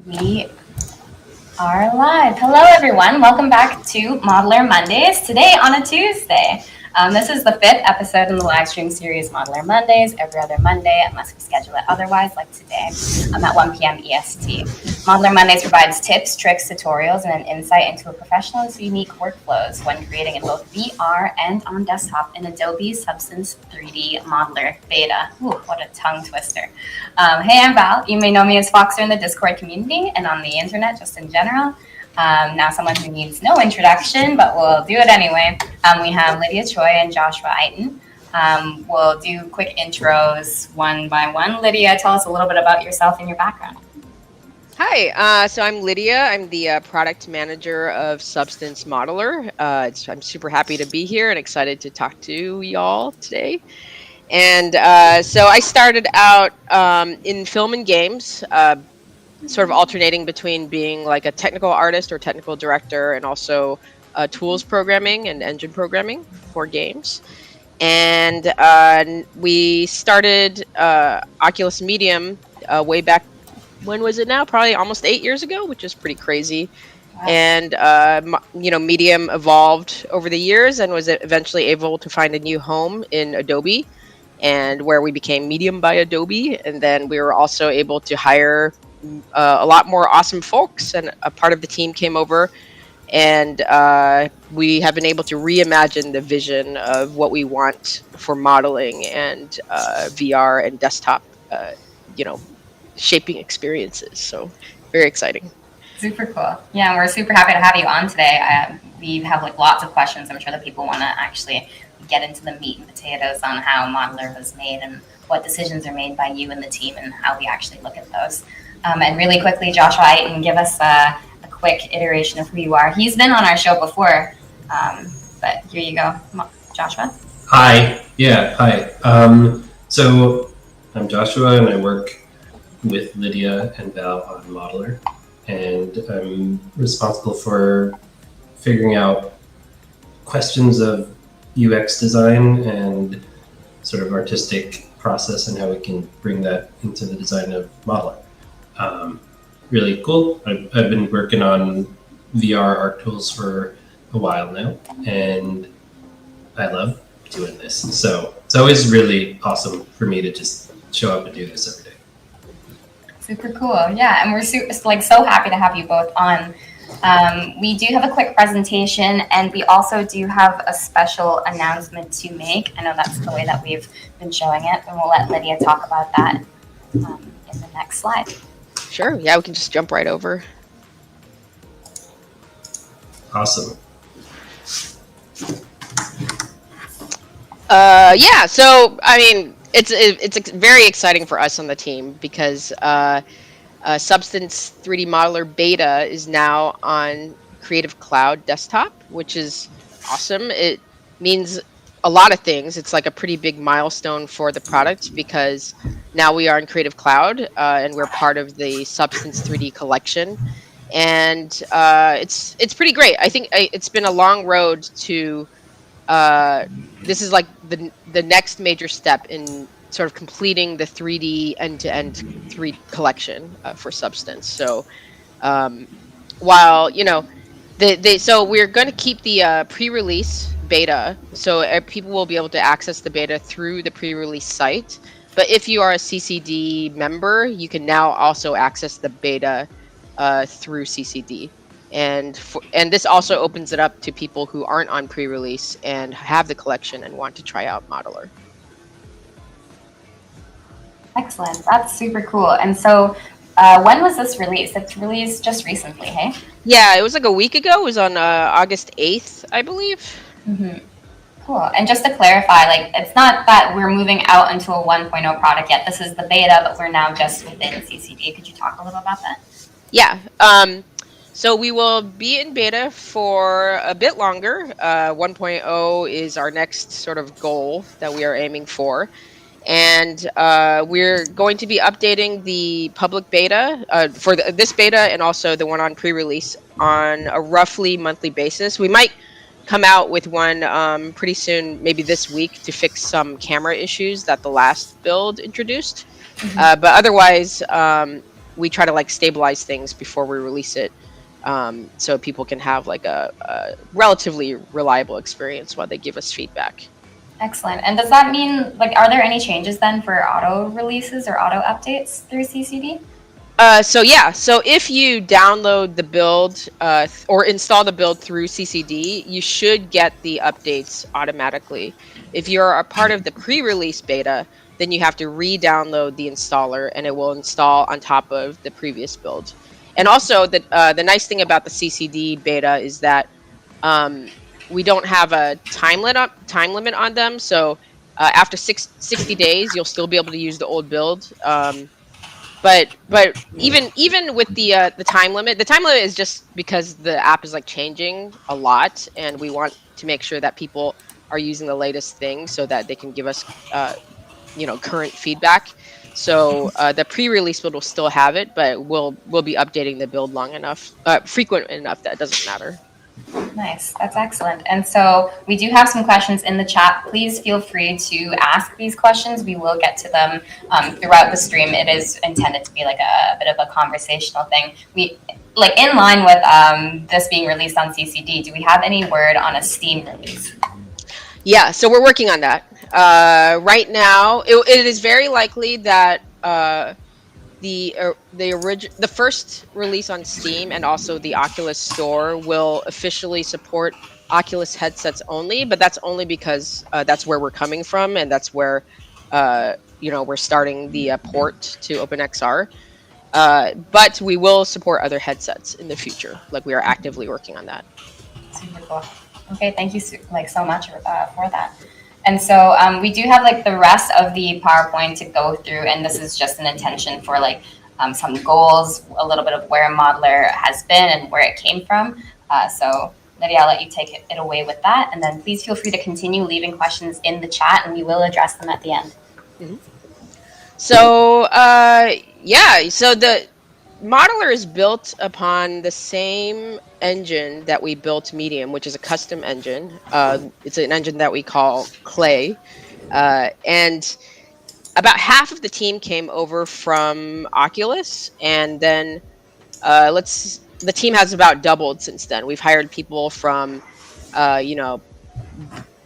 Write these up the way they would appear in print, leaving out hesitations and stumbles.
We are live. Hello, everyone. Welcome back to Modeler Mondays. Today on a Tuesday. This is the 5th episode in the live stream series Modeler Mondays, every other Monday, unless we schedule it otherwise, like today, at 1 p.m. EST. Modeler Mondays provides tips, tricks, tutorials, and an insight into a professional's unique workflows when creating in both VR and on desktop in Adobe Substance 3D Modeler Beta. Ooh, what a tongue twister. Hey, I'm Val. You may know me as foxxr in the Discord community and on the internet just in general. Now someone who needs no introduction, but we'll do it anyway. We have Lydia Choy and Joshua Eiton. We'll do quick intros one by one. Lydia, tell us a little bit about yourself and your background. Hi, so I'm Lydia. I'm the product manager of Substance Modeler. I'm super happy to be here and excited to talk to y'all today. And so I started out in film and games, sort of alternating between being like a technical artist or technical director and also tools programming and engine programming for games. And we started Oculus Medium way back, when was it now? Probably almost 8 years ago, which is pretty crazy. Wow. And, Medium evolved over the years and was eventually able to find a new home in Adobe, and where we became Medium by Adobe. And then we were also able to hire a lot more awesome folks, and a part of the team came over, and we have been able to reimagine the vision of what we want for modeling and VR and desktop, shaping experiences. So very exciting. Super cool. Yeah, we're super happy to have you on today. We have lots of questions. I'm sure that people want to actually get into the meat and potatoes on how Modeler was made and what decisions are made by you and the team and how we actually look at those. And really quickly, Joshua Eiton, give us a quick iteration of who you are. He's been on our show before, but here you go, Joshua. Hi. Yeah, hi. So I'm Joshua, and I work with Lydia and Val on Modeler, and I'm responsible for figuring out questions of UX design and sort of artistic process and how we can bring that into the design of Modeler. Really cool. I've been working on VR art tools for a while now, and I love doing this. So it's always really awesome for me to just show up and do this every day. Super cool. Yeah, and we're so happy to have you both on. We do have a quick presentation, and we also do have a special announcement to make. I know that's the way that we've been showing it, and we'll let Lydia talk about that in the next slide. Sure. Yeah, we can just jump right over. Awesome. Yeah. So, I mean, it's very exciting for us on the team because Substance 3D Modeler Beta is now on Creative Cloud Desktop, which is awesome. It means a lot of things. It's like a pretty big milestone for the product because now we are in Creative Cloud and we're part of the Substance 3D collection. And it's pretty great. I think it's been a long road to this is like the next major step in sort of completing the 3D end-to-end 3D collection for Substance. So while, so we're going to keep the pre-release beta, so people will be able to access the beta through the pre-release site. But if you are a CCD member, you can now also access the beta through CCD. And this also opens it up to people who aren't on pre-release and have the collection and want to try out Modeler. Excellent. That's super cool. And so when was this released? It's released just recently, hey? Yeah, it was like a week ago. It was on August 8th, I believe. Mm-hmm. Cool. And just to clarify, it's not that we're moving out into a 1.0 product yet. This is the beta, but we're now just within CCD. Could you talk a little about that? Yeah. So we will be in beta for a bit longer. 1.0 is our next sort of goal that we are aiming for. And we're going to be updating the public beta for this beta and also the one on pre-release on a roughly monthly basis. We might come out with one pretty soon, maybe this week, to fix some camera issues that the last build introduced. Mm-hmm. But otherwise, we try to like stabilize things before we release it, so people can have like a relatively reliable experience while they give us feedback. Excellent. And does that mean, like, are there any changes then for auto releases or auto updates through CCD? So yeah, so if you download the build or install the build through CCD, you should get the updates automatically. If you're a part of the pre-release beta, then you have to re-download the installer, and it will install on top of the previous build. And also, the nice thing about the CCD beta is that we don't have a time limit on them. So after 60 days, you'll still be able to use the old build. But even with the time limit, the time limit is just because the app is like changing a lot, and we want to make sure that people are using the latest thing so that they can give us current feedback. So the pre-release build will still have it, but we'll be updating the build frequent enough that it doesn't matter. Nice. That's excellent. And so we do have some questions in the chat. Please feel free to ask these questions. We will get to them throughout the stream. It is intended to be like a bit of a conversational thing. We, like, in line with this being released on CCD, do we have any word on a Steam release? Yeah, so we're working on that. Right now, it is very likely that the first release on Steam and also the Oculus Store will officially support Oculus headsets only, but that's only because that's where we're coming from, and that's where we're starting the port to OpenXR. But we will support other headsets in the future. Like, we are actively working on that. Super cool. Okay, thank you so much for that. And so we do have like the rest of the PowerPoint to go through, and this is just an intention for like some goals, a little bit of where Modeler has been and where it came from. So Lydia, I'll let you take it away with that, and then please feel free to continue leaving questions in the chat, and we will address them at the end. Mm-hmm. So so the Modeler is built upon the same engine that we built Medium, which is a custom engine. It's an engine that we call Clay. And about half of the team came over from Oculus, and then the team has about doubled since then. We've hired people from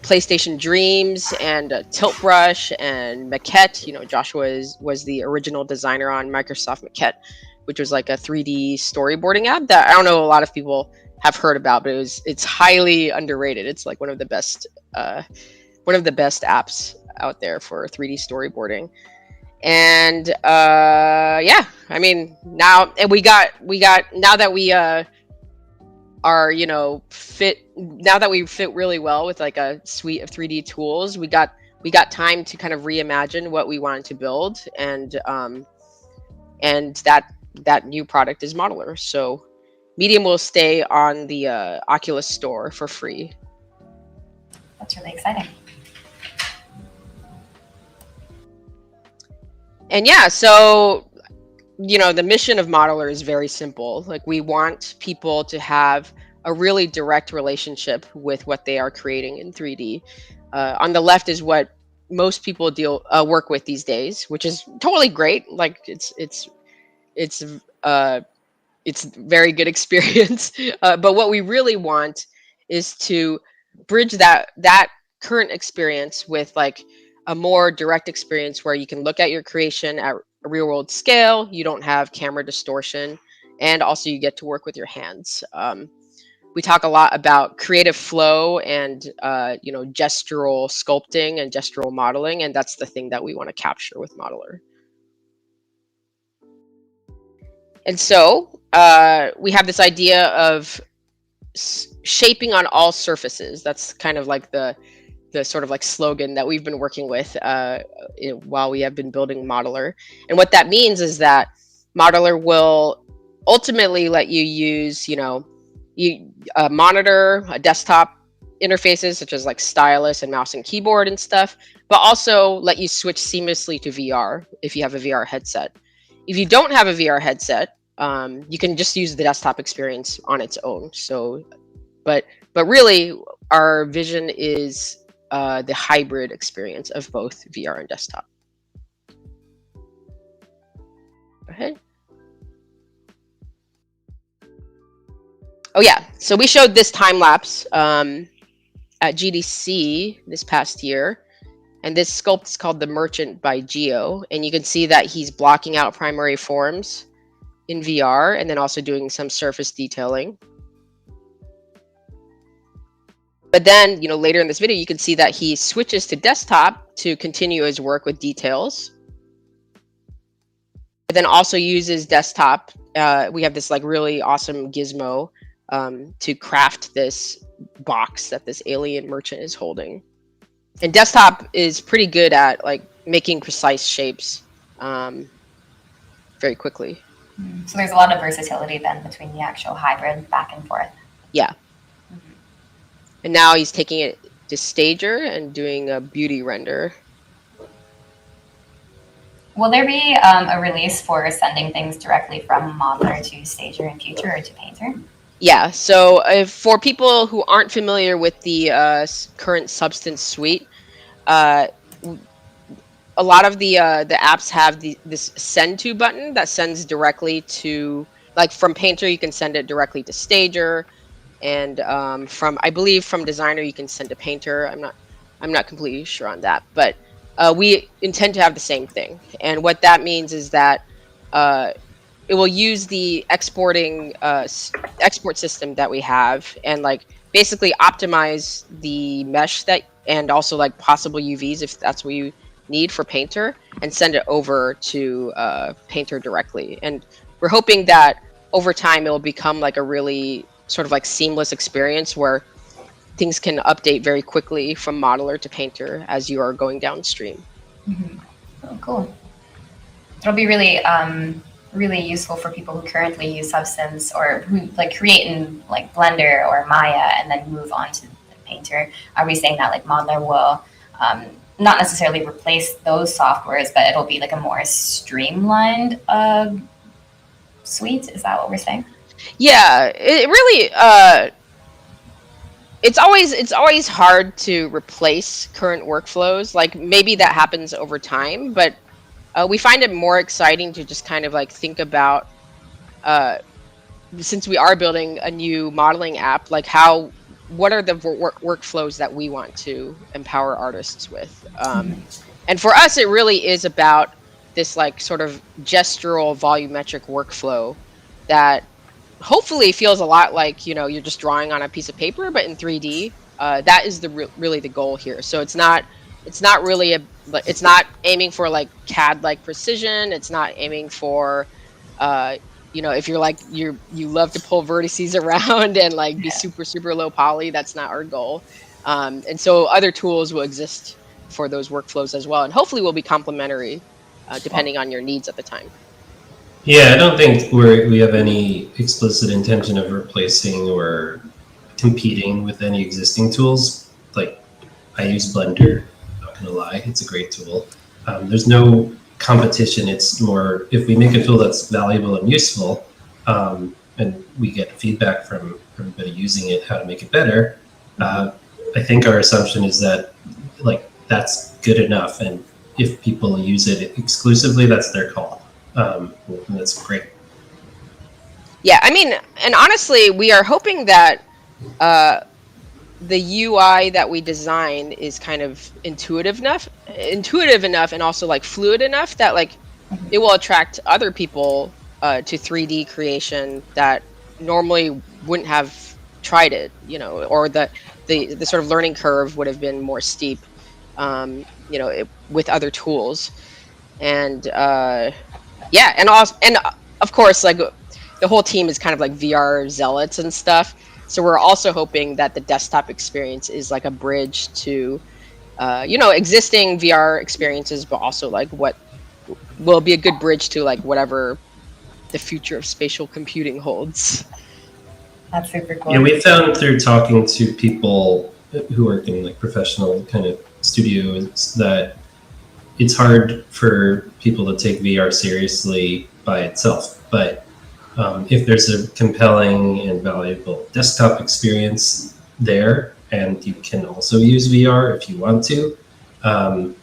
PlayStation Dreams and Tilt Brush and Maquette. Joshua was the original designer on Microsoft Maquette, which was like a 3D storyboarding app that I don't know a lot of people have heard about, but it's highly underrated. It's like one of the best apps out there for 3D storyboarding. And I mean, now that we fit really well with like a suite of 3D tools, we got time to kind of reimagine what we wanted to build, and that new product is Modeler. So Medium will stay on the Oculus Store for free. That's really exciting. And yeah, so the mission of Modeler is very simple. Like, we want people to have a really direct relationship with what they are creating in 3D. On the left is what most people work with these days, which is totally great. Like, it's very good experience. But what we really want is to bridge that current experience with like a more direct experience where you can look at your creation at a real world scale. You don't have camera distortion, and also you get to work with your hands. We talk a lot about creative flow and gestural sculpting and gestural modeling, and that's the thing that we want to capture with Modeler. And so we have this idea of shaping on all surfaces. That's kind of like the sort of like slogan that we've been working with while we have been building Modeler. And what that means is that Modeler will ultimately let you use, monitor, desktop interfaces such as like stylus and mouse and keyboard and stuff, but also let you switch seamlessly to VR if you have a VR headset. If you don't have a VR headset, you can just use the desktop experience on its own. So, but really, our vision is the hybrid experience of both VR and desktop. Go ahead. Oh yeah, so we showed this time lapse at GDC this past year, and this sculpt is called the Merchant by Geo, and you can see that he's blocking out primary forms in VR and then also doing some surface detailing. But then, later in this video, you can see that he switches to desktop to continue his work with details. But then also uses desktop. We have this like really awesome gizmo to craft this box that this alien merchant is holding. And desktop is pretty good at like making precise shapes very quickly. So there's a lot of versatility then between the actual hybrid back and forth. Yeah. And now he's taking it to Stager and doing a beauty render. Will there be a release for sending things directly from Modeler to Stager in future or to Painter? Yeah, so for people who aren't familiar with the current Substance suite, a lot of the apps have this send to button that sends directly to, like from Painter, you can send it directly to Stager, and I believe from Designer you can send to Painter. I'm not completely sure on that, but we intend to have the same thing. And what that means is that it will use the export system that we have and like basically optimize the mesh and also like possible UVs if that's what you need for Painter, and send it over to Painter directly. And we're hoping that over time it will become like a really sort of like seamless experience where things can update very quickly from Modeler to Painter as you are going downstream. Mm-hmm. Oh, cool. It'll be really really useful for people who currently use Substance or who like create in like Blender or Maya and then move on to Painter. Are we saying that like Modeler will not necessarily replace those softwares, but it'll be like a more streamlined suite? Is that what we're saying? Yeah, it really it's always hard to replace current workflows. Like maybe that happens over time, but we find it more exciting to just kind of like think about, since we are building a new modeling app, like what are the workflows that we want to empower artists with? And for us, it really is about this like sort of gestural volumetric workflow that hopefully feels a lot like, you're just drawing on a piece of paper, but in 3D. That is really the goal here. So it's not really it's not aiming for like CAD like precision. It's not aiming for if you're like you love to pull vertices around and like be super low poly. That's not our goal. And so other tools will exist for those workflows as well, and hopefully will be complementary depending on your needs at the time. Yeah, I don't think we have any explicit intention of replacing or competing with any existing tools. Like, I use Blender, not gonna lie, it's a great tool. There's no competition. It's more, if we make a tool that's valuable and useful, and we get feedback from everybody using it, how to make it better, I think our assumption is that like that's good enough, and if people use it exclusively, that's their call. That's great. Yeah, I mean, and honestly, we are hoping that the UI that we design is kind of intuitive enough, and also like fluid enough that like it will attract other people to 3D creation that normally wouldn't have tried it, or the sort of learning curve would have been more steep, with other tools. And and of course, like the whole team is kind of like VR zealots and stuff. So we're also hoping that the desktop experience is like a bridge to, existing VR experiences, but also like what will be a good bridge to like whatever the future of spatial computing holds. That's super cool. Yeah, we found through talking to people who work in like professional kind of studios that it's hard for people to take VR seriously by itself, but if there's a compelling and valuable desktop experience there, and you can also use VR if you want to,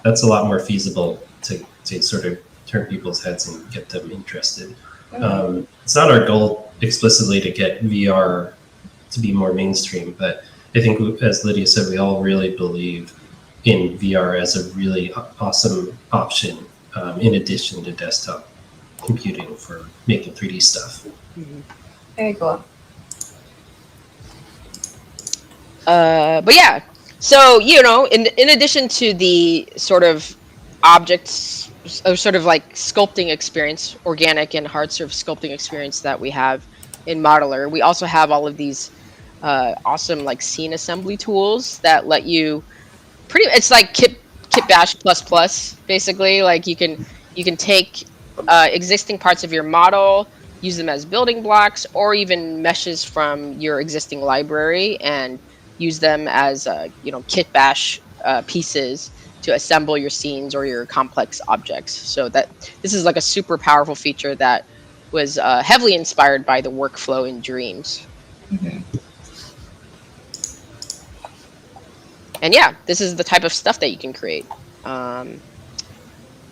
that's a lot more feasible to sort of turn people's heads and get them interested. It's not our goal explicitly to get VR to be more mainstream. But I think, as Lydia said, we all really believe in VR as a really awesome option in addition to desktop computing for making 3D stuff. Very cool. But yeah, so in addition to the sort of objects, sort of like sculpting experience, organic and hard surface sculpting experience that we have in Modeler, we also have all of these awesome like scene assembly tools that let you it's like kitbash plus plus basically. Like you can take existing parts of your model, use them as building blocks, or even meshes from your existing library and use them as kitbash pieces to assemble your scenes or your complex objects. So that this is like a super powerful feature that was heavily inspired by the workflow in Dreams. And yeah, this is the type of stuff that you can create. A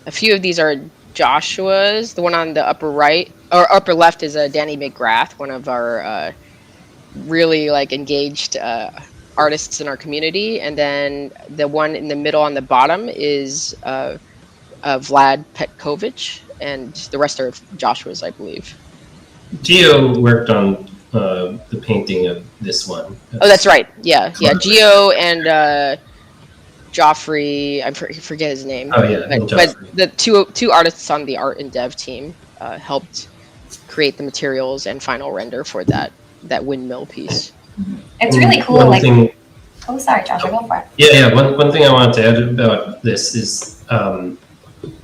few of these are Joshua's. The one on the upper right or upper left is Danny McGrath, one of our really like engaged artists in our community. And then the one in the middle on the bottom is Vlad Petkovic, and the rest are Joshua's, I believe. Gio worked on the painting of this one. Oh, that's right. Yeah. Gio and Joffrey, I forget his name. Oh yeah, but the two artists on the art and dev team helped create the materials and final render for that windmill piece. It's really cool. Oh, sorry, Joshua, go for it. Yeah. One thing I wanted to add about this is,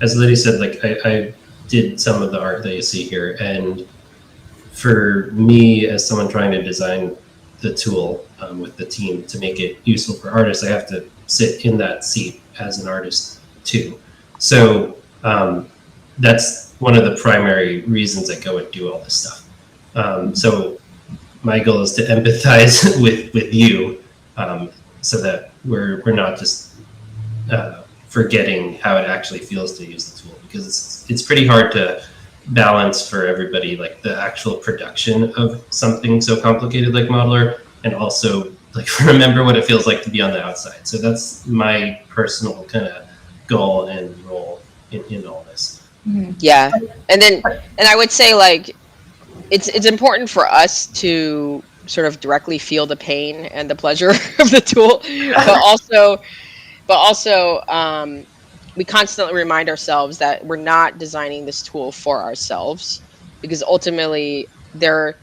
as Lydia said, like I did some of the art that you see here, and for me, as someone trying to design the tool with the team to make it useful for artists, I have to sit in that seat as an artist too. So that's one of the primary reasons I go and do all this stuff. So my goal is to empathize with you, so that we're not just forgetting how it actually feels to use the tool, because it's pretty hard to balance for everybody, like the actual production of something so complicated like Modeler, and also like remember what it feels like to be on the outside. So that's my personal kind of goal and role in all this. Yeah, and I would say like it's important for us to sort of directly feel the pain and the pleasure of the tool, but also we constantly remind ourselves that we're not designing this tool for ourselves, because ultimately there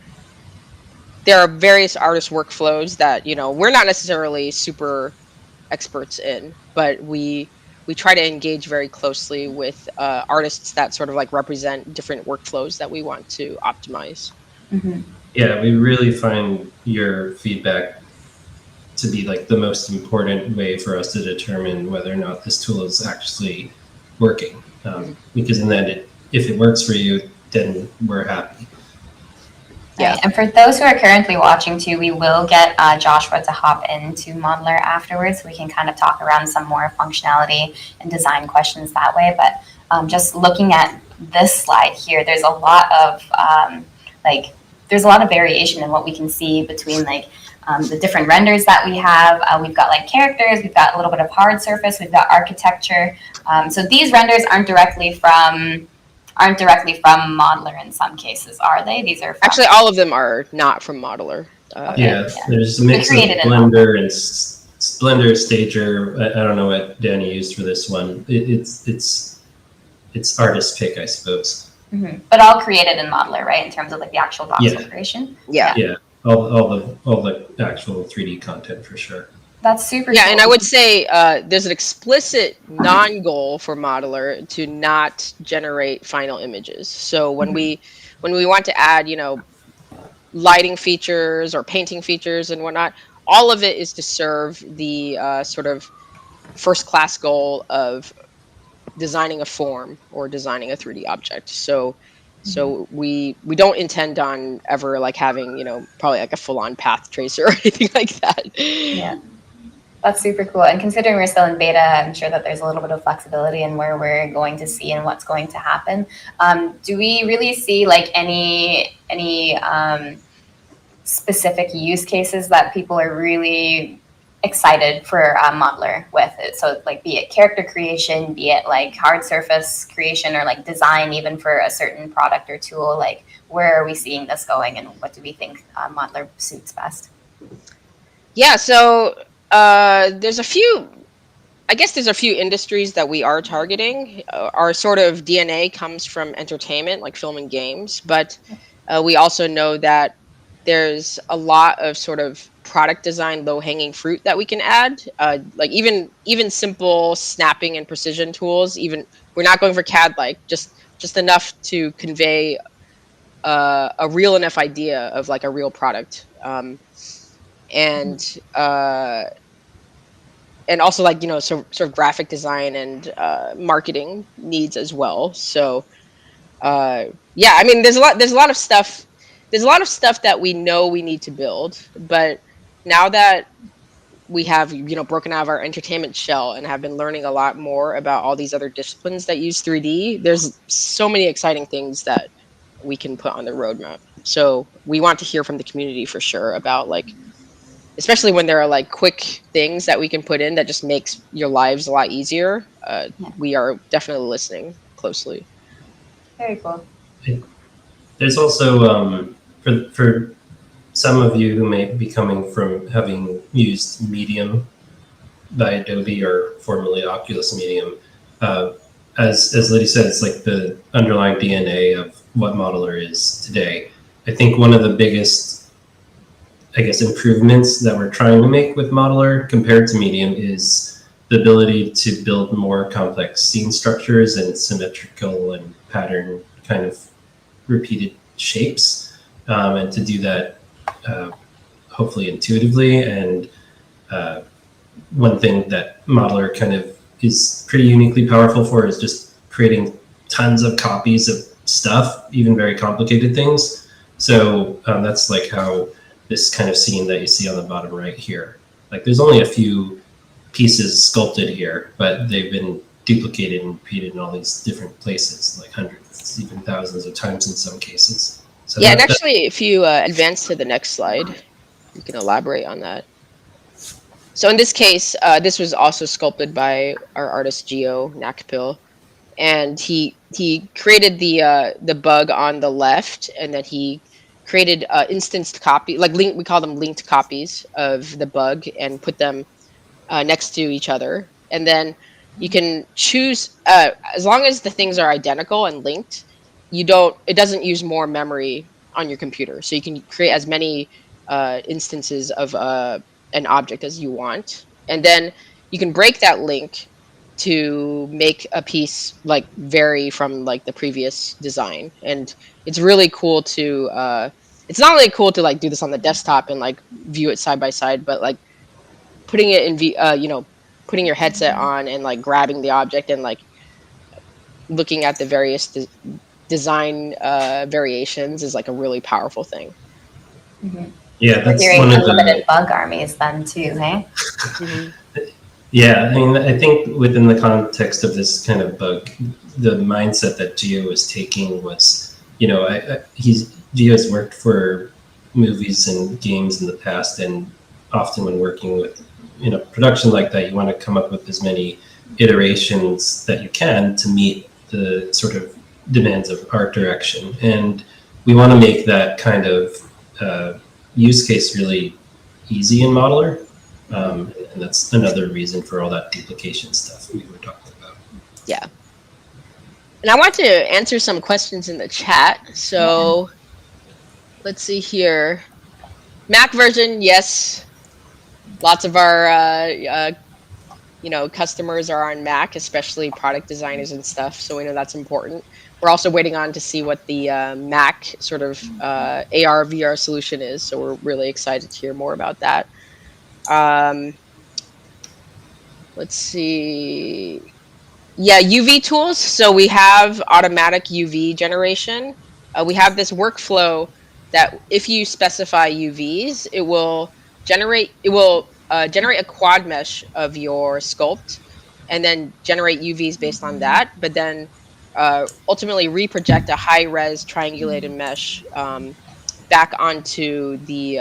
are various artist workflows that we're not necessarily super experts in, but we try to engage very closely with artists that sort of like represent different workflows that we want to optimize. Yeah, we really find your feedback to be like the most important way for us to determine whether or not this tool is actually working. Because in the end, if it works for you, then we're happy. Yeah. Right. And for those who are currently watching too, we will get Joshua to hop into Modeler afterwards, so we can kind of talk around some more functionality and design questions that way. But just looking at this slide here, there's a lot of variation in what we can see between the different renders that we have. We've got like characters, we've got a little bit of hard surface, we've got architecture. So these renders aren't directly from Modeler in some cases, are they? These are actually all of them are not from Modeler. There's a mix of Blender and Blender, Stager. I don't know what Danny used for this one. It's artist pick, I suppose. But all created in Modeler, right? In terms of like the actual voxel creation. Yeah. All the actual 3D content for sure. That's super cool. And I would say there's an explicit non-goal for Modeler to not generate final images. So when we want to add, lighting features or painting features and whatnot, all of it is to serve the sort of first class goal of designing a form or designing a 3D object. So we don't intend on ever like having, probably like a full-on path tracer or anything like that. Yeah. That's super cool. And considering we're still in beta, I'm sure that there's a little bit of flexibility in where we're going to see and what's going to happen. Do we really see like any specific use cases that people are really excited for Modeler with it. So like be it character creation, be it like hard surface creation, or like design even for a certain product or tool, like where are we seeing this going and what do we think Modeler suits best? Yeah, so there's a few industries that we are targeting. Our sort of DNA comes from entertainment, like film and games, but we also know that there's a lot of sort of product design, low-hanging fruit that we can add. Like even simple snapping and precision tools. Even we're not going for CAD-like, just enough to convey a real enough idea of like a real product. And uh, and also like sort of graphic design and marketing needs as well. So yeah, I mean there's a lot of stuff that we know we need to build, but now that we have broken out of our entertainment shell and have been learning a lot more about all these other disciplines that use 3D, there's so many exciting things that we can put on the roadmap. So we want to hear from the community for sure about like, especially when there are like quick things that we can put in that just makes your lives a lot easier. We are definitely listening closely. Very cool. There's also for some of you who may be coming from having used Medium by Adobe, or formerly Oculus Medium, as Lydia said, it's like the underlying DNA of what Modeler is today. I think one of the biggest, I guess, improvements that we're trying to make with Modeler compared to Medium is the ability to build more complex scene structures and symmetrical and pattern kind of repeated shapes, and to do that hopefully intuitively. And one thing that Modeler kind of is pretty uniquely powerful for is just creating tons of copies of stuff, even very complicated things. So that's like how this kind of scene that you see on the bottom right here, like there's only a few pieces sculpted here, but they've been duplicated and repeated in all these different places, like hundreds, even thousands of times in some cases. So yeah, and actually, if you advance to the next slide, you can elaborate on that. So in this case, this was also sculpted by our artist Geo Nakpil, and he created the bug on the left, and then he created instanced copy, like we call them linked copies of the bug, and put them next to each other. And then you can choose, as long as the things are identical and linked, it doesn't use more memory on your computer. So you can create as many instances of an object as you want. And then you can break that link to make a piece like vary from like the previous design. And it's really cool to it's not really cool to like do this on the desktop and like view it side by side, but like putting it in putting your headset on and like grabbing the object and like looking at the various design variations is like a really powerful thing. Mm-hmm. Yeah, that's hearing one of unlimited bug armies then too, hey? Mm-hmm. Yeah, I mean, I think within the context of this kind of bug, the mindset that Geo was taking was, Geo's worked for movies and games in the past, and often when working with production like that, you want to come up with as many iterations that you can to meet the sort of demands of art direction. And we want to make that kind of use case really easy in Modeler. And that's another reason for all that duplication stuff we were talking about. Yeah. And I want to answer some questions in the chat. So let's see here. Mac version, yes. Lots of our customers are on Mac, especially product designers and stuff. So we know that's important. We're also waiting on to see what the Mac sort of AR VR solution is. So we're really excited to hear more about that. Let's see. Yeah, UV tools. So we have automatic UV generation. We have this workflow that if you specify UVs, it will generate a quad mesh of your sculpt and then generate UVs based on that, but then ultimately reproject a high res triangulated mesh back onto the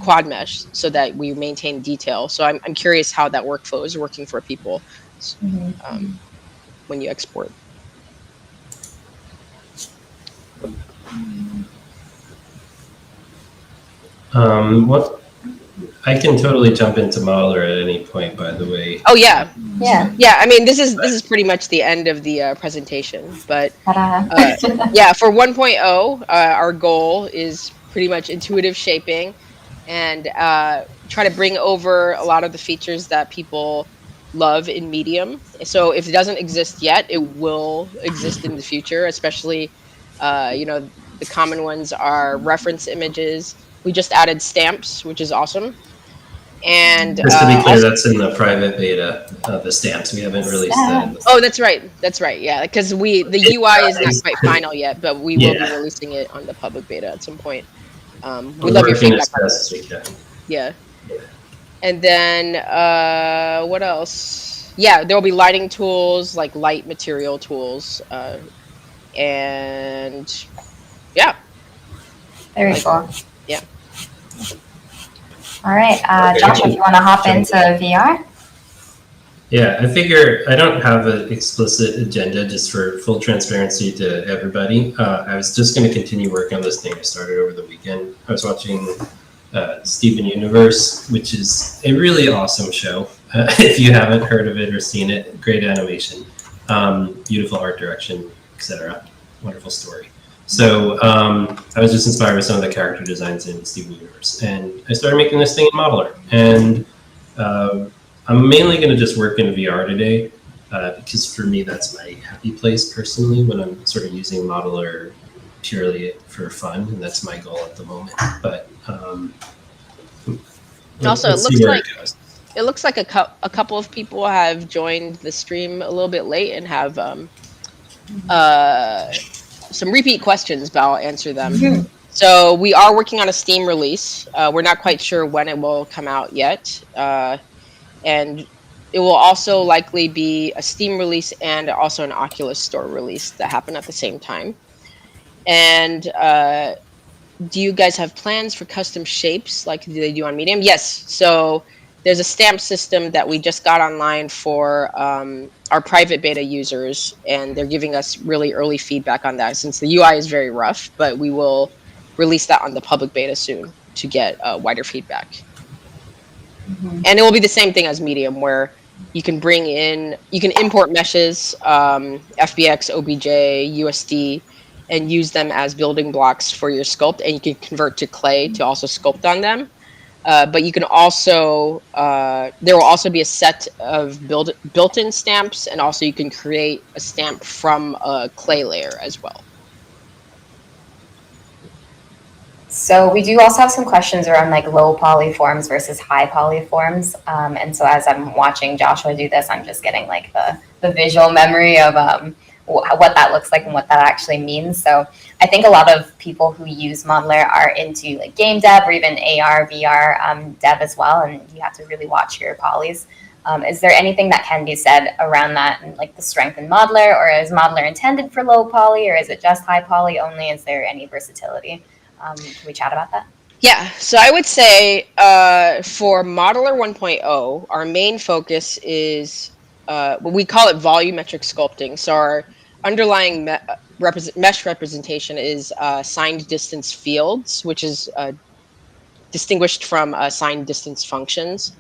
quad mesh so that we maintain detail. So I'm curious how that workflow is working for people when you export. What I can totally jump into Modeler at any point, by the way. Oh yeah. Yeah. I mean, this is pretty much the end of the presentation, but Ta-da. yeah, for 1.0, our goal is pretty much intuitive shaping and try to bring over a lot of the features that people love in Medium. So if it doesn't exist yet, it will exist in the future, especially, the common ones are reference images. We just added stamps, which is awesome. And Just to be clear, also, that's in the private beta of the stamps. We haven't released that. oh, that's right. Yeah, because the UI is not quite final yet, but we will be Yeah. releasing it on the public beta at some point. We'd We're love your working feedback as on best this. as we can. Yeah. And then what else? Yeah, there will be lighting tools, like light material tools, and yeah. Very cool. Yeah. All right, Okay. Joshua, if you want to hop into VR? Yeah, I figure I don't have an explicit agenda just for full transparency to everybody. I was just going to continue working on this thing I started over the weekend. I was watching Steven Universe, which is a really awesome show. If you haven't heard of it or seen it, great animation, beautiful art direction, etc. Wonderful story. So I was just inspired by some of the character designs in Steven Universe, and I started making this thing in Modeler. And I'm mainly going to just work in VR today because for me that's my happy place personally when I'm sort of using Modeler purely for fun, and that's my goal at the moment. But also, let's see where it goes. It looks like a couple of people have joined the stream a little bit late and have some repeat questions, but I'll answer them. So we are working on a Steam release. We're not quite sure when it will come out yet. And it will also likely be a Steam release and also an Oculus Store release that happen at the same time. And do you guys have plans for custom shapes like they do on Medium? Yes. So there's a stamp system that we just got online for our private beta users, and they're giving us really early feedback on that since the UI is very rough, but we will release that on the public beta soon to get wider feedback. And it will be the same thing as Medium, where you can import meshes, FBX, OBJ, USD, and use them as building blocks for your sculpt, and you can convert to clay to also sculpt on them. But you can also, there will also be a set of built-in stamps, and also you can create a stamp from a clay layer as well. So we do also have some questions around like low poly forms versus high poly forms. And so as I'm watching Joshua do this, I'm just getting like the visual memory of what that looks like and what that actually means. So I think a lot of people who use Modeler are into like game dev or even AR, VR dev as well. And you have to really watch your polys. Is there anything that can be said around that and like the strength in Modeler, or is Modeler intended for low poly, or is it just high poly only? Is there any versatility? Can we chat about that? Yeah, so I would say for Modeler 1.0, our main focus is we call it volumetric sculpting. So our underlying mesh representation is signed distance fields, which is distinguished from signed distance functions.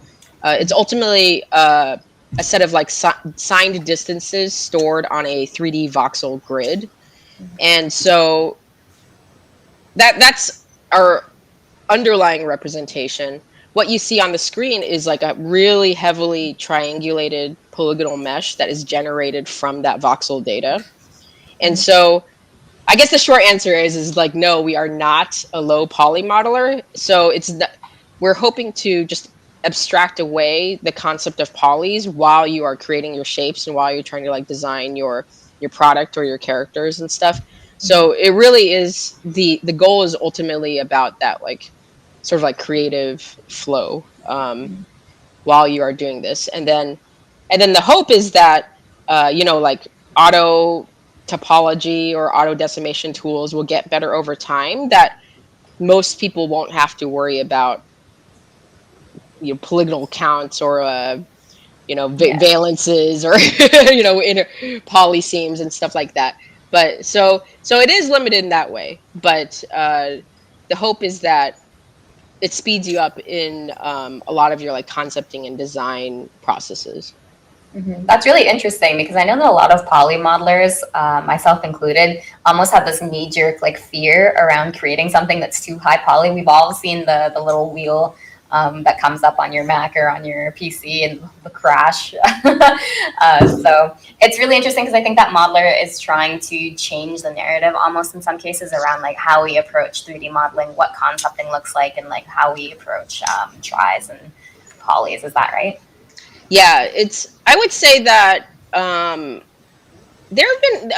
It's ultimately a set of like signed distances stored on a 3D voxel grid. And so that's our underlying representation. What you see on the screen is like a really heavily triangulated polygonal mesh that is generated from that voxel data. And so I guess the short answer is like, no, we are not a low poly modeler. So we're hoping to just abstract away the concept of polys while you are creating your shapes and while you're trying to like design your product or your characters and stuff. So it really is the goal is ultimately about that like sort of like creative flow while you are doing this, and then the hope is that like auto topology or auto decimation tools will get better over time, that most people won't have to worry about, polygonal counts or Yeah. valences or inner polyseams and stuff like that. But so it is limited in that way. But the hope is that it speeds you up in a lot of your like concepting and design processes. That's really interesting because I know that a lot of poly modelers, myself included, almost have this knee-jerk like fear around creating something that's too high poly. We've all seen the little wheel that comes up on your Mac or on your PC and the crash. So it's really interesting because I think that modeler is trying to change the narrative almost in some cases around like how we approach 3D modeling, what concepting looks like, and like how we approach tries and polys. Is that right? Yeah, I would say that there have been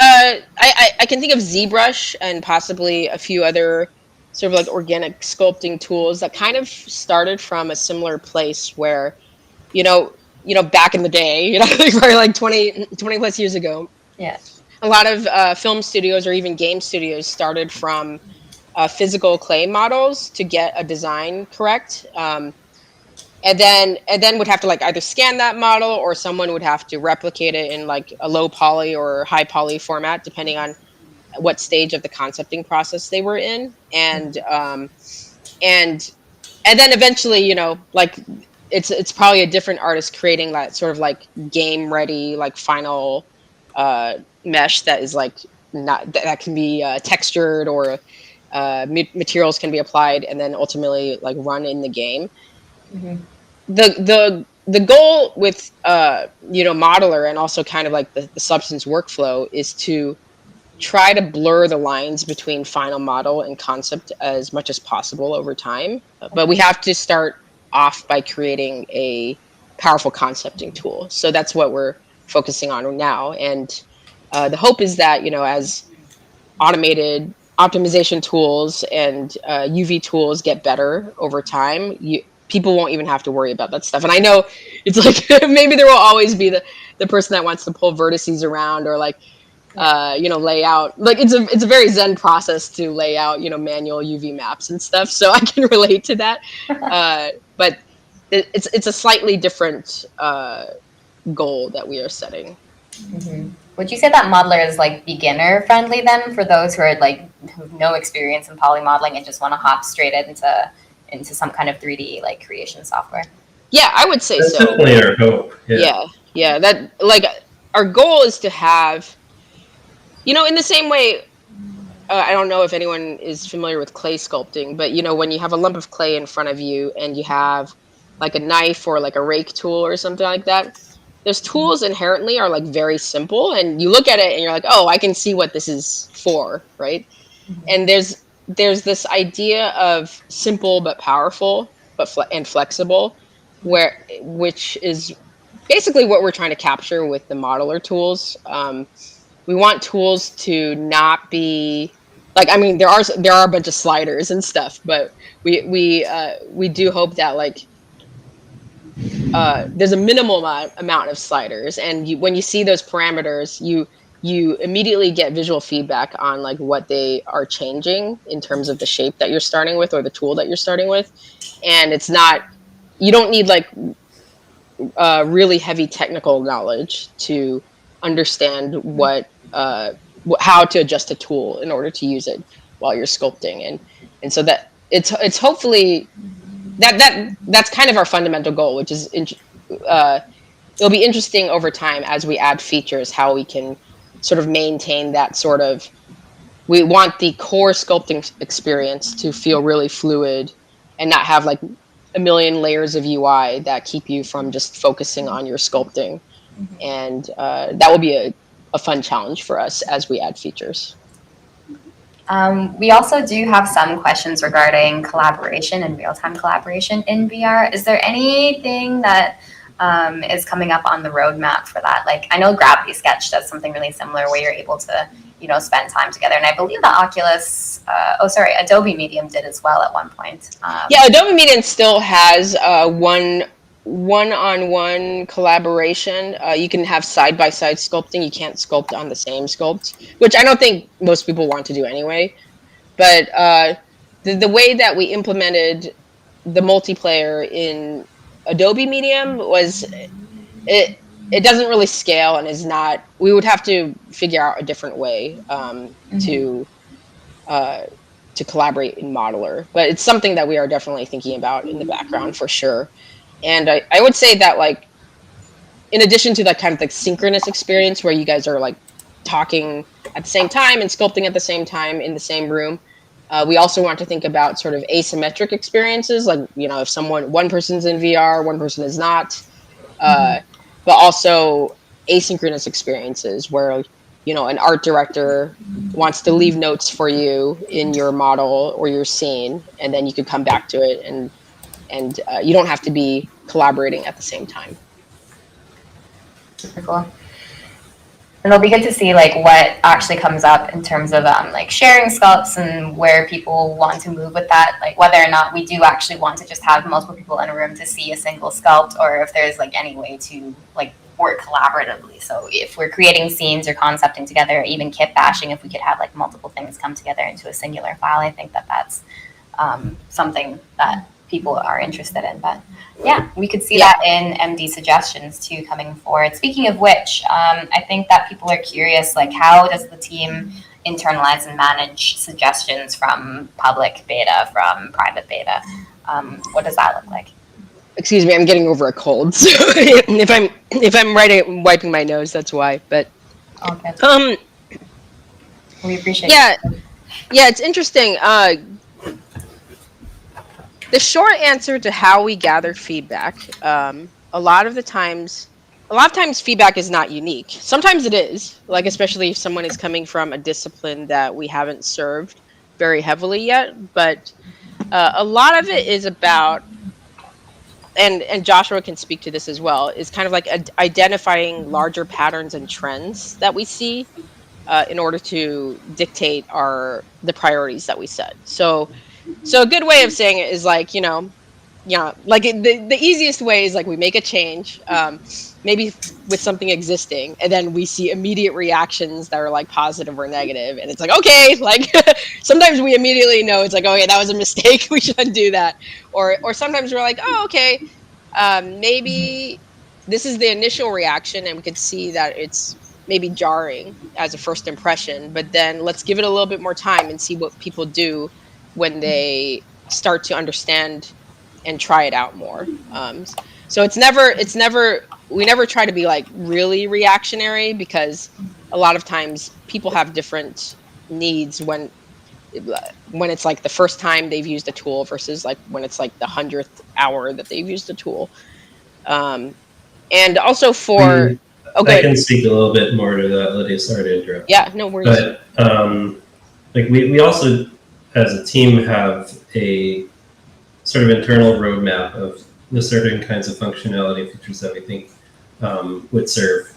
I can think of ZBrush and possibly a few other sort of like organic sculpting tools that kind of started from a similar place where back in the day, like probably like 20 plus years ago, Yeah. a lot of film studios or even game studios started from physical clay models to get a design correct. And then would have to like either scan that model or someone would have to replicate it in like a low poly or high poly format, depending on what stage of the concepting process they were in. And then eventually, like it's probably a different artist creating that sort of like game ready, like final mesh that is like not that can be textured or materials can be applied and then ultimately like run in the game. Mm-hmm. The goal with modeler and also kind of like the substance workflow is to try to blur the lines between final model and concept as much as possible over time, but we have to start off by creating a powerful concepting tool. So that's what we're focusing on now, and the hope is that as automated optimization tools and UV tools get better over time, people won't even have to worry about that stuff. And I know it's like maybe there will always be the person that wants to pull vertices around or like lay out, like it's a very zen process to lay out manual UV maps and stuff, so I can relate to that. But it's a slightly different goal that we are setting. Mm-hmm. Would you say that modeler is like beginner friendly then for those who are like who have no experience in poly modeling and just want to hop straight into some kind of 3D like creation software? Yeah, I would say That's so. definitely our hope. Yeah. That like our goal is to have, in the same way. I don't know if anyone is familiar with clay sculpting, but when you have a lump of clay in front of you and you have like a knife or like a rake tool or something like that, those tools inherently are like very simple, and you look at it and you're like, oh, I can see what this is for, right? Mm-hmm. And there's this idea of simple but powerful and flexible, which is basically what we're trying to capture with the modeler tools. We want tools to not be like, I mean, there are a bunch of sliders and stuff, but we do hope that like there's a minimal amount of sliders, and when you see those parameters, you immediately get visual feedback on like what they are changing in terms of the shape that you're starting with or the tool that you're starting with. And you don't need like really heavy technical knowledge to understand how to adjust a tool in order to use it while you're sculpting. And so that it's hopefully that's kind of our fundamental goal, which is it'll be interesting over time as we add features how we can sort of maintain that sort of, we want the core sculpting experience to feel really fluid and not have like a million layers of UI that keep you from just focusing on your sculpting. Mm-hmm. And that will be a fun challenge for us as we add features. We also do have some questions regarding collaboration and real-time collaboration in VR. Is there anything that is coming up on the roadmap for that? Like, I know Gravity Sketch does something really similar where you're able to, spend time together. And I believe the Adobe Medium did as well at one point. Yeah, Adobe Medium still has one one-on-one collaboration. You can have side-by-side sculpting. You can't sculpt on the same sculpt, which I don't think most people want to do anyway. But the way that we implemented the multiplayer in Adobe Medium was it doesn't really scale and is not. We would have to figure out a different way to collaborate in Modeler, but it's something that we are definitely thinking about in the background for sure. And I would say that, like, in addition to that kind of like synchronous experience where you guys are like talking at the same time and sculpting at the same time in the same room, we also want to think about sort of asymmetric experiences, like, you know, if one person's in VR, one person is not, but also asynchronous experiences where, you know, an art director wants to leave notes for you in your model or your scene, and then you could come back to it, and you don't have to be collaborating at the same time. Super cool. And it'll be good to see like what actually comes up in terms of like sharing sculpts and where people want to move with that, like whether or not we do actually want to just have multiple people in a room to see a single sculpt, or if there's like any way to like work collaboratively. So if we're creating scenes or concepting together, even kit bashing, if we could have like multiple things come together into a singular file, I think that that's something that people are interested in. But yeah, we could see that in MD suggestions too coming forward. Speaking of which, I think that people are curious, like how does the team internalize and manage suggestions from public beta, from private beta? What does that look like? Excuse me, I'm getting over a cold, so if I'm wiping my nose, that's why. But okay. We appreciate it. Yeah, it's interesting. The short answer to how we gather feedback, a lot of times feedback is not unique. Sometimes it is, like especially if someone is coming from a discipline that we haven't served very heavily yet. But a lot of it is about, and Joshua can speak to this as well, is kind of like identifying larger patterns and trends that we see in order to dictate the priorities that we set. So a good way of saying it is like, like the easiest way is like we make a change, maybe with something existing, and then we see immediate reactions that are like positive or negative, and it's like, okay, like sometimes we immediately know it's like, okay, that was a mistake, we shouldn't do that, or sometimes we're like, oh, okay, maybe this is the initial reaction, and we could see that it's maybe jarring as a first impression, but then let's give it a little bit more time and see what people do when they start to understand and try it out more. So we never try to be like really reactionary, because a lot of times people have different needs when it's like the first time they've used a tool versus like when it's like the 100th hour that they've used a tool. And also for I can speak a little bit more to that, Lydia. Sorry to interrupt. Yeah, no worries. But like we also, as a team, have a sort of internal roadmap of the certain kinds of functionality features that we think would serve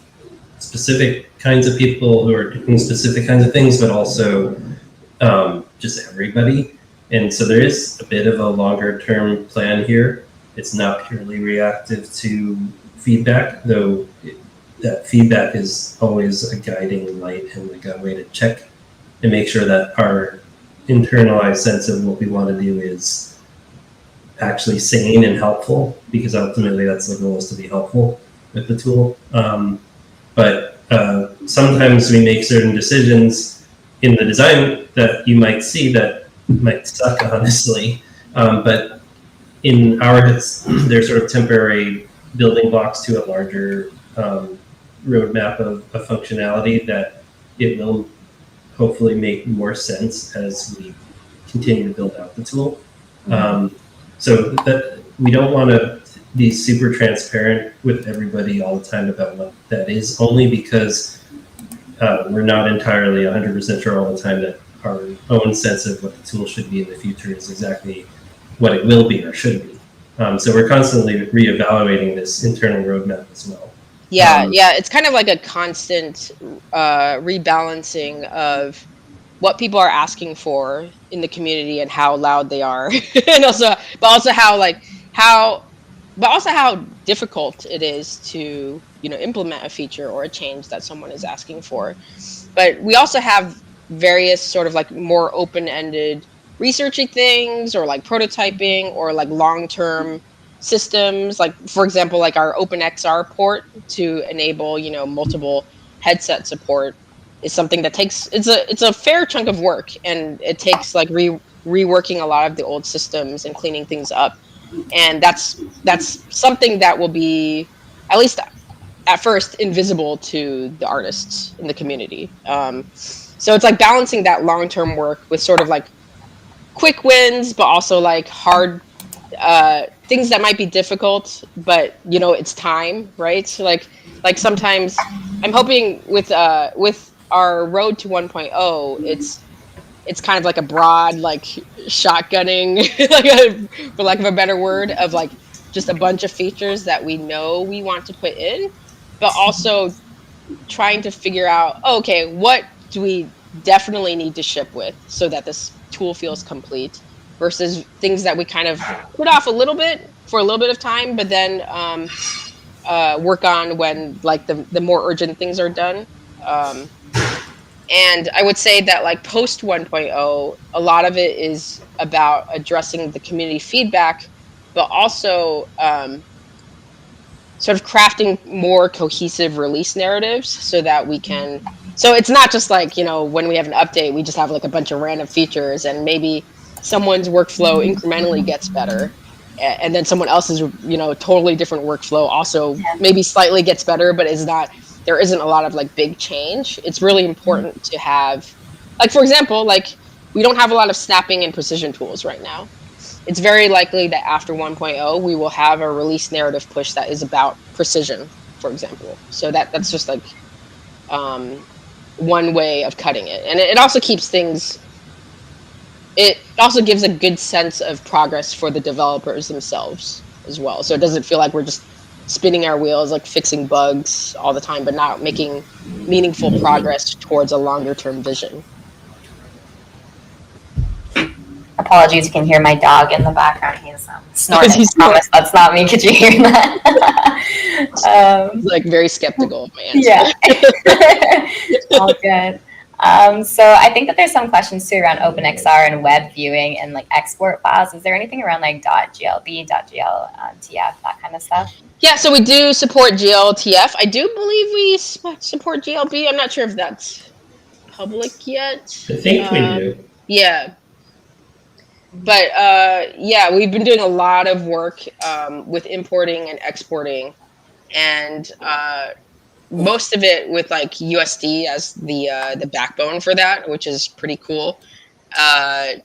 specific kinds of people who are doing specific kinds of things, but also just everybody. And so there is a bit of a longer term plan here. It's not purely reactive to feedback, though that feedback is always a guiding light and like a way to check and make sure that our internalized sense of what we want to do is actually sane and helpful, because ultimately that's the goal, is to be helpful with the tool. But sometimes we make certain decisions in the design that you might see that might suck, honestly. But in our heads, they're sort of temporary building blocks to a larger roadmap of functionality that it will hopefully make more sense as we continue to build out the tool. So that we don't want to be super transparent with everybody all the time about what that is, only because we're not entirely 100% sure all the time that our own sense of what the tool should be in the future is exactly what it will be or should be. So we're constantly reevaluating this internal roadmap as well. Yeah, it's kind of like a constant rebalancing of what people are asking for in the community and how loud they are, and also how but also how difficult it is to, implement a feature or a change that someone is asking for. But we also have various sort of like more open-ended researchy things, or like prototyping, or like long-term systems, like for example, like our OpenXR port to enable, multiple headset support is something that takes, it's a fair chunk of work, and it takes like reworking a lot of the old systems and cleaning things up. And that's something that will be, at least at first, invisible to the artists in the community. So it's like balancing that long-term work with sort of like quick wins, but also like hard things that might be difficult, but it's time, right? So like sometimes I'm hoping with our road to 1.0, it's kind of like a broad, like shotgunning, for lack of a better word, of like just a bunch of features that we know we want to put in, but also trying to figure out, okay, what do we definitely need to ship with so that this tool feels complete, versus things that we kind of put off a little bit for a little bit of time, but then work on when like the more urgent things are done. Um, and I would say that like post 1.0, a lot of it is about addressing the community feedback, but also sort of crafting more cohesive release narratives so that we can, so it's not just like, when we have an update, we just have like a bunch of random features, and maybe someone's workflow incrementally gets better, and then someone else's, totally different workflow also maybe slightly gets better, but there isn't a lot of like big change. It's really important to have, like, for example, like we don't have a lot of snapping and precision tools right now. It's very likely that after 1.0, we will have a release narrative push that is about precision, for example. So that's just like one way of cutting it. And it also keeps things, it also gives a good sense of progress for the developers themselves as well. So it doesn't feel like we're just spinning our wheels, like fixing bugs all the time, but not making meaningful progress towards a longer term vision. Apologies, you can hear my dog in the background. He's snorting. He's I promise that's not me. Could you hear that? He's like very skeptical of my answer. Yeah. All good. So I think that there's some questions too around OpenXR and web viewing and like export files. Is there anything around like .glb, .gltf, that kind of stuff? Yeah, so we do support GLTF. I do believe we support GLB. I'm not sure if that's public yet. I think we do. Yeah. But yeah, we've been doing a lot of work with importing and exporting, and most of it with like USD as the backbone for that, which is pretty cool. But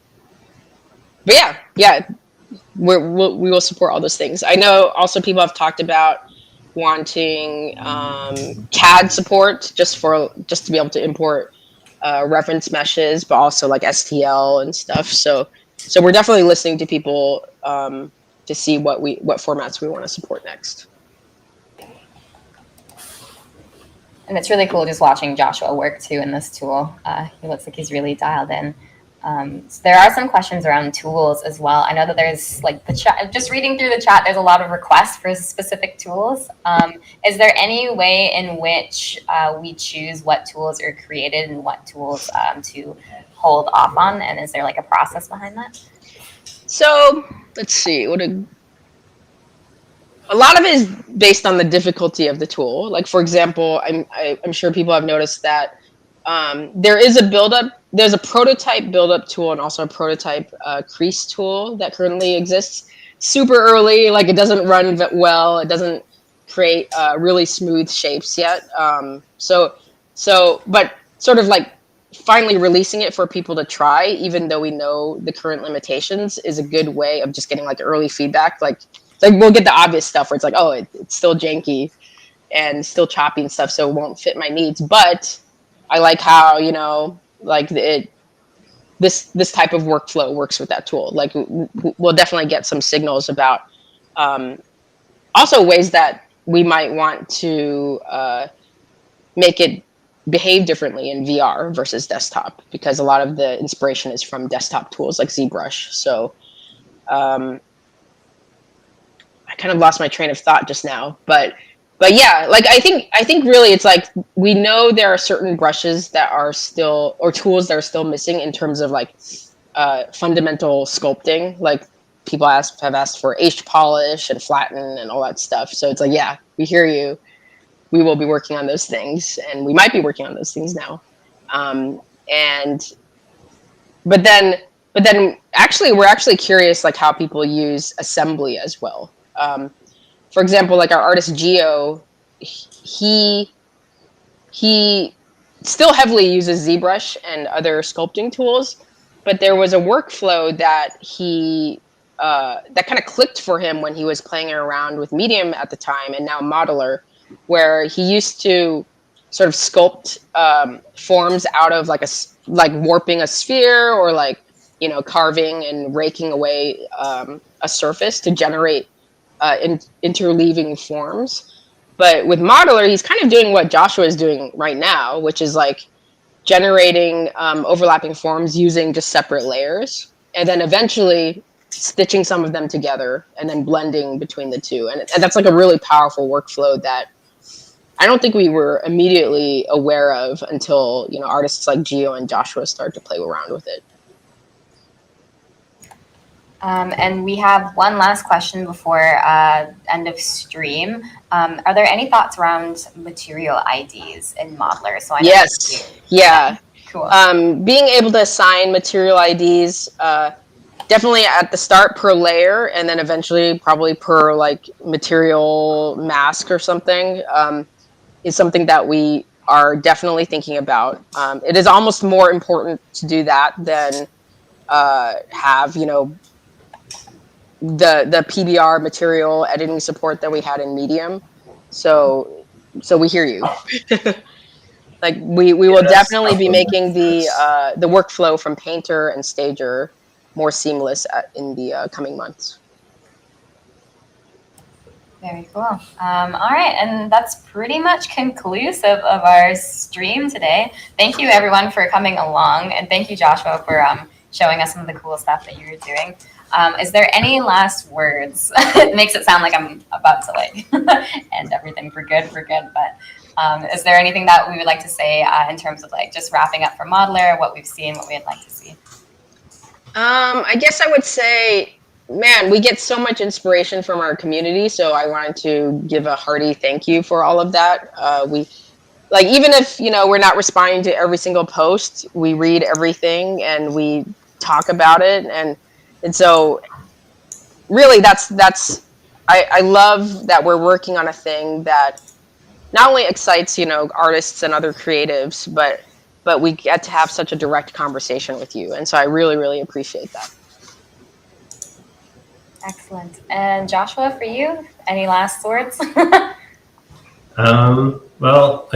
yeah, we will support all those things. I know also people have talked about wanting CAD support just to be able to import reference meshes, but also like STL and stuff. So we're definitely listening to people to see what formats we want to support next. And it's really cool just watching Joshua work too in this tool. He looks like he's really dialed in. So there are some questions around tools as well. I know that there's like the chat, just reading through the chat, there's a lot of requests for specific tools. Is there any way in which we choose what tools are created and what tools to hold off on? And is there like a process behind that? So let's see. A lot of it is based on the difficulty of the tool. Like, for example, I'm sure people have noticed that there's a prototype build-up tool and also a prototype crease tool that currently exists. Super early, like it doesn't run well. It doesn't create really smooth shapes yet. But sort of like finally releasing it for people to try, even though we know the current limitations, is a good way of just getting like early feedback. Like we'll get the obvious stuff where it's like, oh, it's still janky and still choppy and stuff, so it won't fit my needs. But I like how, like this type of workflow works with that tool. Like we'll definitely get some signals about also ways that we might want to make it behave differently in VR versus desktop, because a lot of the inspiration is from desktop tools like ZBrush. So I kind of lost my train of thought just now, but yeah, like I think really it's like we know there are certain brushes that are still, or tools that are still missing in terms of like fundamental sculpting. Like people have asked for H polish and flatten and all that stuff. So it's like, yeah, we hear you. We will be working on those things, and we might be working on those things now. And but then actually we're actually curious like how people use assembly as well. For example, like our artist Geo, he still heavily uses ZBrush and other sculpting tools, but there was a workflow that that kind of clicked for him when he was playing around with Medium at the time, and now Modeler, where he used to sort of sculpt forms out of like warping a sphere, or like, you know, carving and raking away a surface to generate interleaving forms. But with Modeler, he's kind of doing what Joshua is doing right now, which is like generating overlapping forms using just separate layers, and then eventually stitching some of them together and then blending between the two. And that's like a really powerful workflow that I don't think we were immediately aware of until, you know, artists like Geo and Joshua start to play around with it. And we have one last question before end of stream. Are there any thoughts around material IDs in Modeler? So I know yes, yeah. Cool. Being able to assign material IDs, definitely at the start per layer, and then eventually probably per like material mask or something, is something that we are definitely thinking about. It is almost more important to do that than have, you know, the PBR material editing support that we had in Medium. So we hear you. Like we will definitely be making the workflow from Painter and Stager more seamless in the coming months. Very cool. All right, and that's pretty much conclusive of our stream today. Thank you everyone for coming along, and thank you Joshua for showing us some of the cool stuff that you were doing. Is there any last words? It makes it sound like I'm about to like end everything for good, but is there anything that we would like to say in terms of like just wrapping up for Modeler, what we've seen, what we'd like to see? I guess I would say, man, we get so much inspiration from our community, so I wanted to give a hearty thank you for all of that. We, like, even if, you know, we're not responding to every single post, we read everything and we talk about it, and so really I love that we're working on a thing that not only excites, you know, artists and other creatives, but we get to have such a direct conversation with you, and so I really, really appreciate that. Excellent. And Joshua, for you, any last words? Well,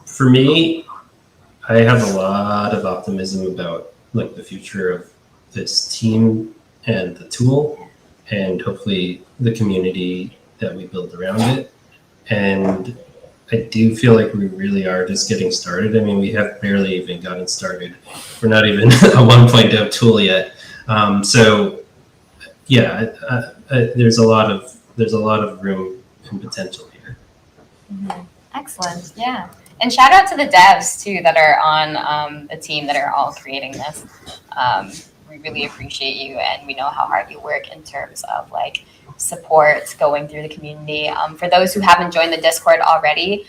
for me, I have a lot of optimism about like the future of this team and the tool, and hopefully the community that we build around it. And I do feel like we really are just getting started. I mean, we have barely even gotten started. We're not even a 1.0 tool yet. So yeah, there's a lot of room and potential here. Mm-hmm. Excellent. Yeah. And shout out to the devs too that are on the team that are all creating this. We really appreciate you, and we know how hard you work in terms of like support going through the community. For those who haven't joined the Discord already,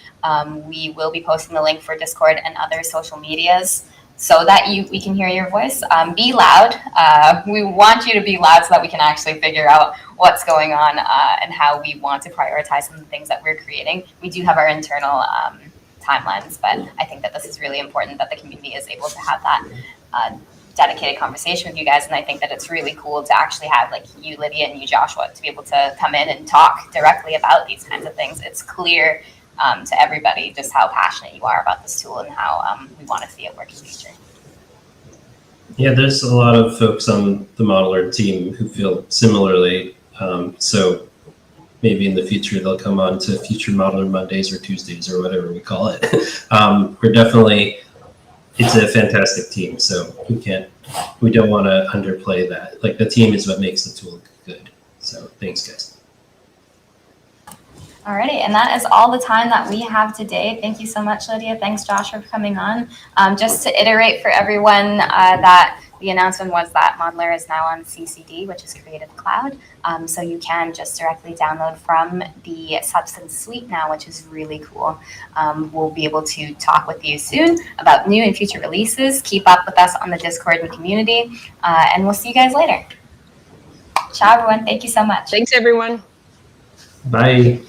we will be posting the link for Discord and other social medias so that we can hear your voice. Be loud. We want you to be loud so that we can actually figure out what's going on and how we want to prioritize some of the things that we're creating. We do have our internal timelines, but I think that this is really important that the community is able to have that dedicated conversation with you guys, and I think that it's really cool to actually have like you, Lydia, and you, Joshua, to be able to come in and talk directly about these kinds of things. It's clear to everybody just how passionate you are about this tool and how we want to see it work in the future. Yeah, there's a lot of folks on the Modeler team who feel similarly. So maybe in the future they'll come on to future Modeler Mondays or Tuesdays or whatever we call it. We're definitely, it's a fantastic team, so we don't want to underplay that. Like the team is what makes the tool good. So thanks, guys. Alrighty, and that is all the time that we have today. Thank you so much, Lydia. Thanks, Josh, for coming on. Just to iterate for everyone that the announcement was that Modeler is now on CCD, which is Creative Cloud. So you can just directly download from the Substance suite now, which is really cool. We'll be able to talk with you soon about new and future releases. Keep up with us on the Discord and community, and we'll see you guys later. Ciao, everyone. Thank you so much. Thanks, everyone. Bye.